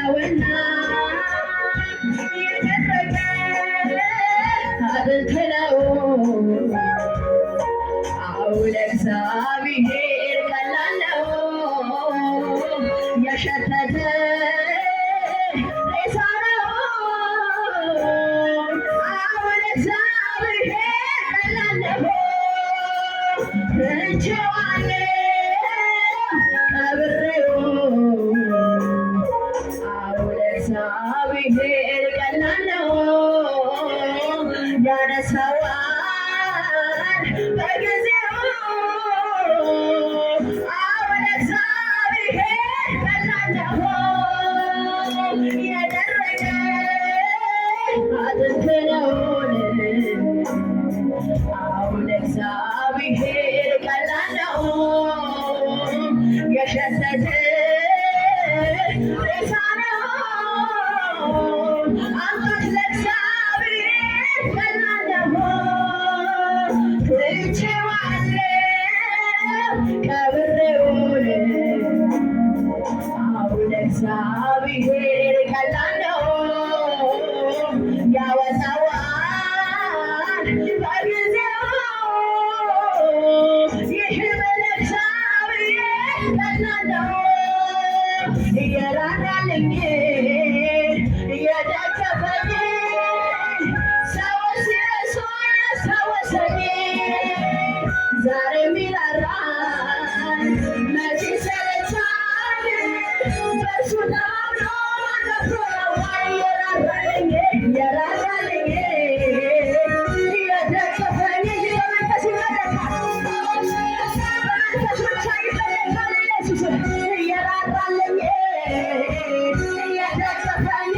ነውና የደረገ አብልት ነው አውለ እግዚአብሔር ቀላል ነው የሸተተ ሬሳ ነው አውለ እግዚአብሔር ቀላል ነው ትቼዋለሁ ቀብሬው አውለ እግዚአብሔር ቀላል ነው ያነሳዋል በጊዜው አውለ እግዚአብሔር ቀላል ነው የደረቀ አጥንት ነው አውለ እግዚአብሔር ቀላል ነው የሸተተ ሬሳ ነው አምላክ ለእግዚአብሔር ቀላል ነው ትቼዋለሁ ቀብሬው አውለ እግዚአብሔር ቀላል ነው ያወጣዋል በጊዜው ይህ ለእግዚአብሔር ቀላል ነው እየራራልኝ እየደገፈኝ ሰዎች ሲረሱኝ ያስታወሰኝ ዛሬም ይራራል መቼ ይሰለቻል በእርሱ ተማምኖ ነፍሮ ያውቃል እየራራልኝ እየደገፈኝ በመንፈስ ይመለካል በመንፈስ ብቻ ይመለካል ኢየሱስ እየራራልኝ እየደገፈኝ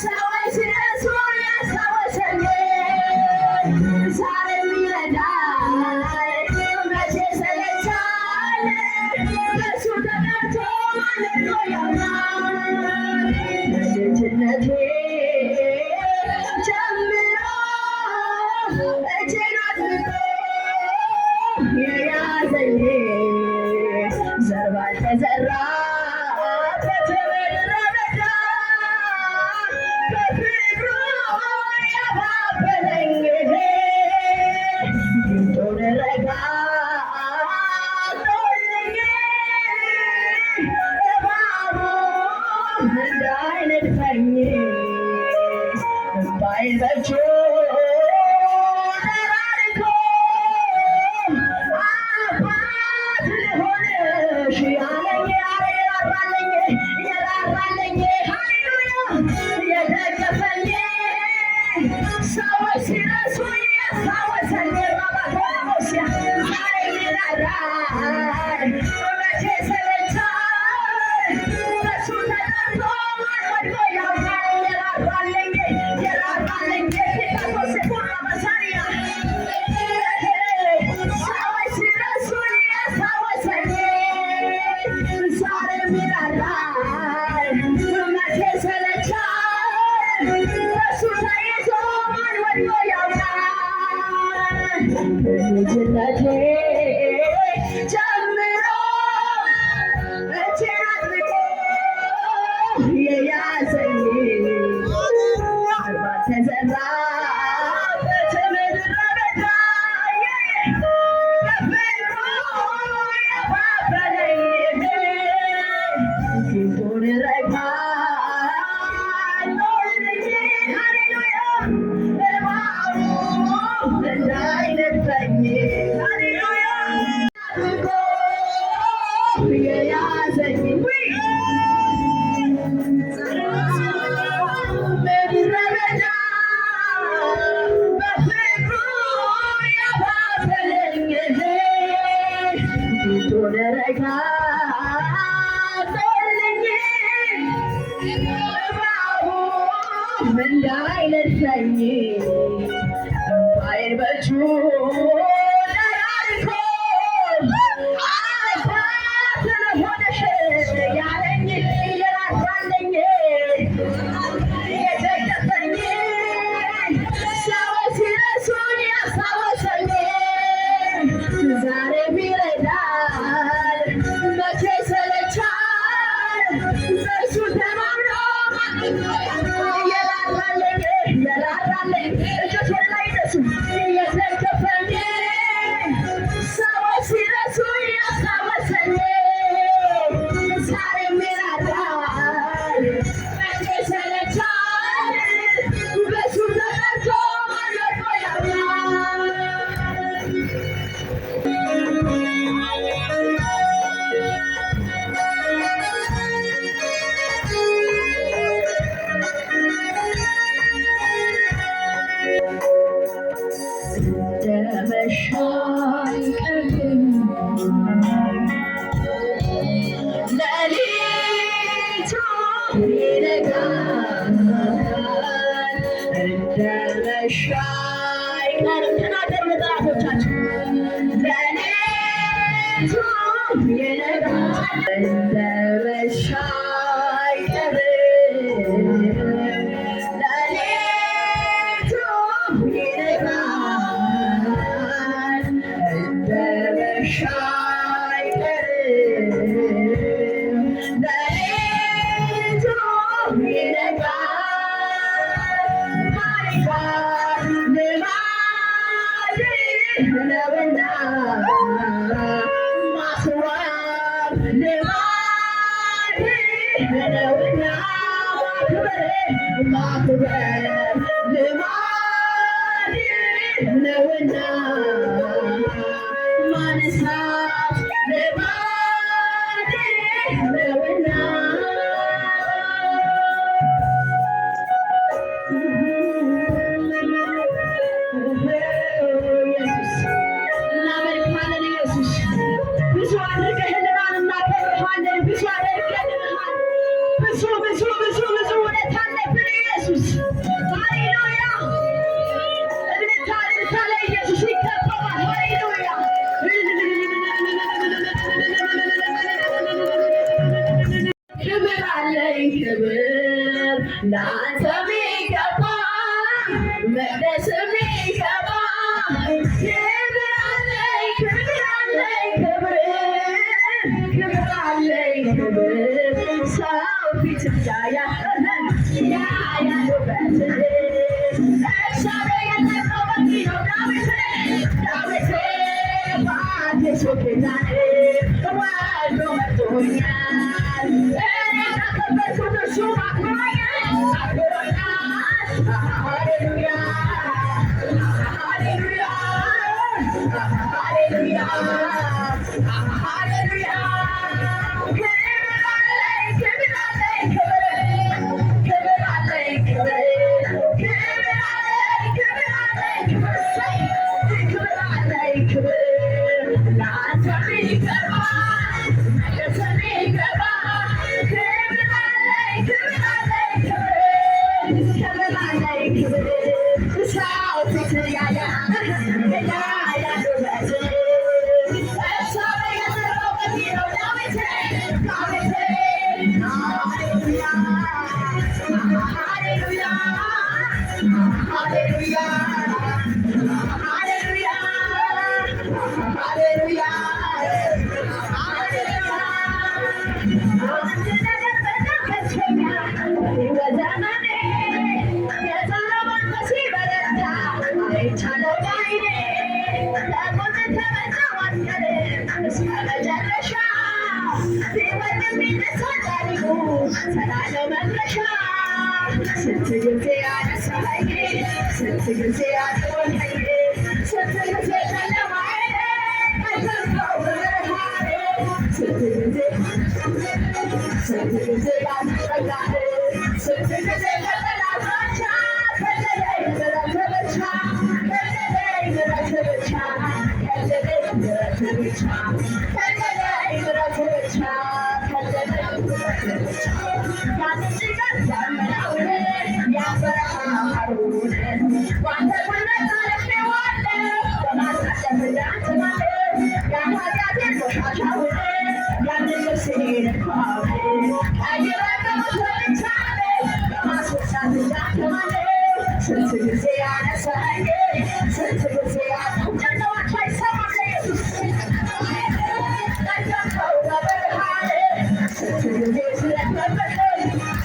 ሰዎች ሲረሱኝ ያስታወሰኝ ዛሬም ይረዳል መቼ ይሰለቻል በእርሱ ተጠርቶ ማንም ያምናል በልጅነቴ ጀምሮ እጄን አጥብቆ የያዘኝ ዘር ባልተዘራበት ምድረ በዳ በፍቅሩ ያባበለኝ ፊቱን ረጋግጦልኝ እባቡ እንዳይነድፈኝ እምባዬን በእጁ ጠራርጎ አባት ልሆንሽ ያለኝ የራራልኝ ሃሌሉያ የደገፈኝ ሰዎች ሲረሱኝ ያስታወሰኝ ባባቶሲያ ዛሬም ይራራል መቼ ይሰለቻል በእርሱ ተጠርቶ ማን ወድቆ ያውቃል የራራልኝ ፊታቶስ ቁራ መሳሪያ ሰዎች ሲረሱኝ ያስታወሰኝ ዛሬም ይራራል መቼ ይሰለቻል በእርሱ ተይዞ ማን ወድቆ ያውቃል በልጅነቴ ጀምሮ እጄን አጥብቆ የያዘኝ ዘር ባልተዘራበት ምድረ በዳ በፍቅሩ ያባበለኝ ፊቱን ረጋግጦልኝ ሃሌሉያ እባቡ እንዳይነድፈኝ ሃሌሉያ አጥብቆ የያዘኝ ምድረ በዳ በፍቅሩ ያባበለኝ ፊቱን ረጋግጦልኝ Yes,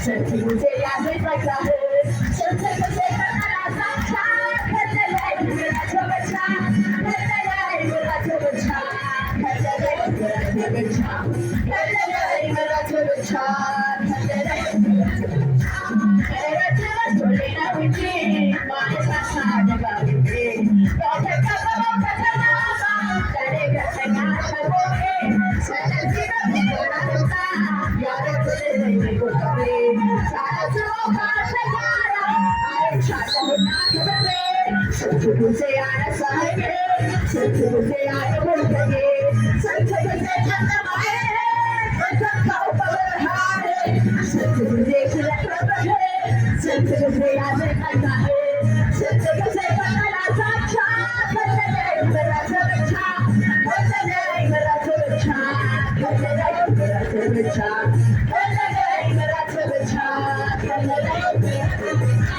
ስንት ጊዜ ያዘኝ ጸጋህ ስንት ጊዜ ከጠላት ዛቻ ከለለኝ ምሕረት ብቻ ከለለኝ ምሕረት ብቻ ከለለኝ ምሕረት ብቻ ከለለኝ ምሕረት ብቻ ከለለኝ ምሕረት ብቻ ምሕረት በዝቶልኝ ነው እንጂ ማነሳሳ ደጋግሜ በተከበበው ከተማ ለኔ ገተኛ ሸቦቄ ስለዚህ ነው ሚጎራርታ ያረግልኝ ቁጥሬ ሳላስበው ካንተ ጋራ አይቻለሁና ክብሬ ስንት ጊዜ ያነሳኸኝ ስንት ጊዜ ያኖርከኝ ስንት ጊዜ ጨለማዬን ፈተንከው በብርሃን ስንት ጊዜ ስለከበድህ ስንት ጊዜ ያዘቀናህ ስንት ጊዜ በጠላት ዛቻ ከለለኝ ምሕረት ብቻ ከለለኝ ምሕረት ብቻ ከለለኝ ምሕረት ብቻ ከለለኝ ምሕረት ብቻ ከለለኝ ምሕረት ብቻ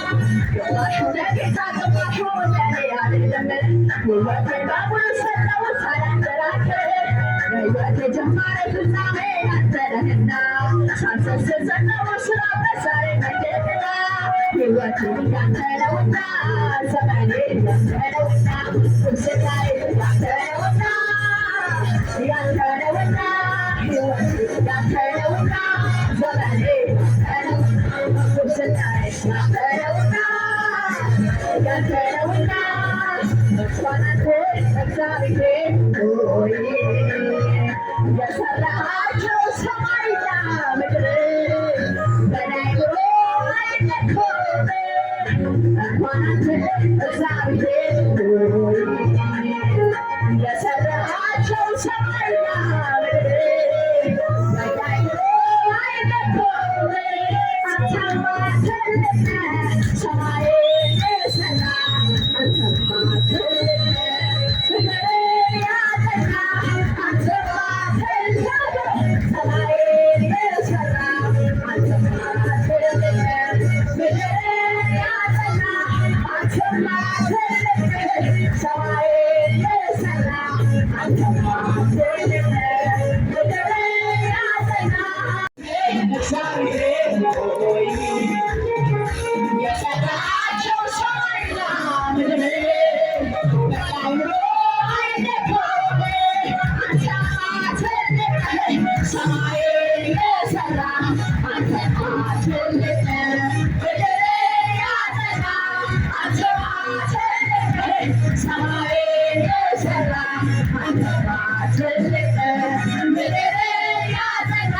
ግማሹ ለጌታ ግማሹ ለኔ አይደለም ሕይወቴን በሙሉ ሰጠሁት ሳላንገራግር የሕይወቴ ጅማሬ ፍጻሜ አንተ ነህና ሳልሰስት ዘጠሁት ስራ በዛሬ መደብና ሕይወቴ ያንተ ነውና ዘመኔ ያንተ ነውና ፍልስፍናዬ ያንተ ነውና ያንተ ነውና ሕይወቴ ያንተ ነውና ዘመኔ ያንተ ነውና ፍልስፍናዬ ያንተ ነውና ያንተ ነውና ምስጋና እግዚአብሔር ሆይ የሠራሃቸው ሰማይና ምድር በናይሮ አይነኩም እንኳን አንተ እግዚአብሔር ሆይ የሠራሃቸው ሰማይና ምድር በናይሮ አይነኩም አንተማ ትልቅ ነህ ሰማይን የሠራ አንተማ ትልቅ ነህ ምድርን ያጸና አንተማ ትልቅ ነህ ሰማይን የሠራ አንተማ ትልቅ ነህ ምድርን ያጸና አንተማ ትልቅ ነህ ሰማይን የሠራ አንተማ ትልቅ ነህ ምድርን ያጸና እግዚአብሔር ሆይ የሠራሃቸው ሰማይና ምድር በአእምሮ አይደክሙም አንተማ ትልቅ ነህ ሰማይን የሠራ አንተማ ትልቅ ነህ ምድርን ያጸና አንተማ ትልቅ ነህ ሰማይን የሠራ አንተማ ትልቅ ነህ ምድርን ያጸና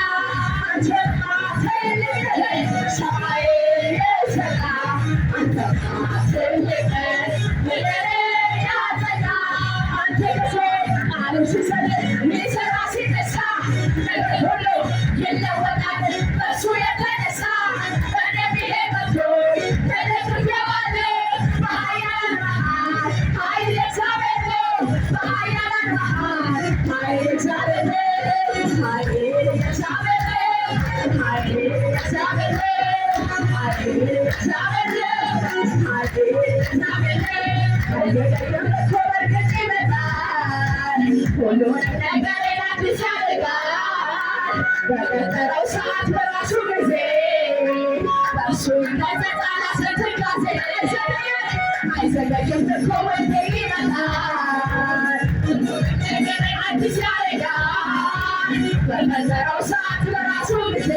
አንተማ ትልቅ ነህ ሰማይን የሠራ አንተማ ትልቅ ነህ ምድርን ያጸና አንተ ጊዜ ቃሉን ሲሰጥ ሊሠራ ሲነሣ ነገር ሁሉ ይለወጣል በእሱ የተነሣ በነቢዬ በኩል ተነግሬዋለሁ በኃያላን መሃል ኃይል እግዚአብሔር ነው በኃያላን መሃል ኃይል እግዚአብሔር ነው ኃይል እግዚአብሔር ነው ኃይል እግዚአብሔር ነው ኃይል እግዚአብሔር ነው ኃይል እግዚአብሔር ነው በየቀኑ እኮ በእርግጥ ይመጣል ሁሉንም ነገሬን አዲስ ያደርጋል በቀጠረው ሰዓት በራሱ ጊዜ በእርሱ ይገለጣል አስረትጋዜ አይዘገይም እኮ ወንዴ ይመጣል ሁሉንም ነገሬን አዲስ ያደርጋል በቀጠረው ሰዓት በራሱ ጊዜ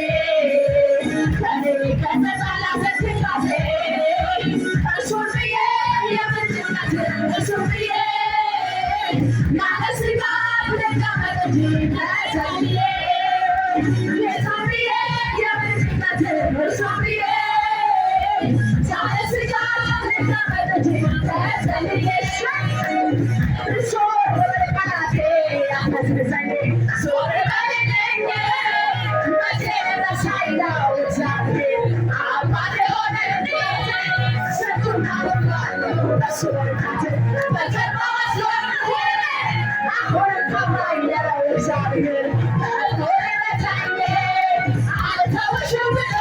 ከእኔ ይገለጣል አስረትጋዜ እርሱን ብዬ የምንድነት እርሱን ብዬ ያለ ሥጋ ብደጋመጥ እንጂ ተሰልዬ ጌታን ብዬ የምንድነት እርሱን ብዬ ያለ ሥጋ ብደጋመጥ እንጂ ተሰልዬ እርሱ በመቃቴ ያፈስሰኝ ዞር በልልኝ መቼ ረሳኝ ነው እግዚአብሔር አባቴ ሆነልኝ ስንቱን አወቃለሁ በእሱ ብርታት በጀርባ ወስዶኝ አሁንም ታማኝ ነው እግዚአብሔር በጦር መታኝ አልተውሽም ብሎ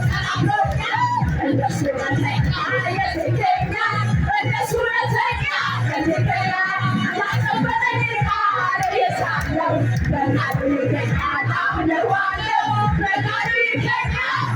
ተናግሮኛል እንደሱ እውነተኛ የት ይገኛል እንደሱ እውነተኛ የት ይገኛል ያስጨበጠኝ ቃል እየሳለው በቃሉ ይገኛል አምነዋለሁ በቃሉ ይገኛል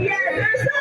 Yeah,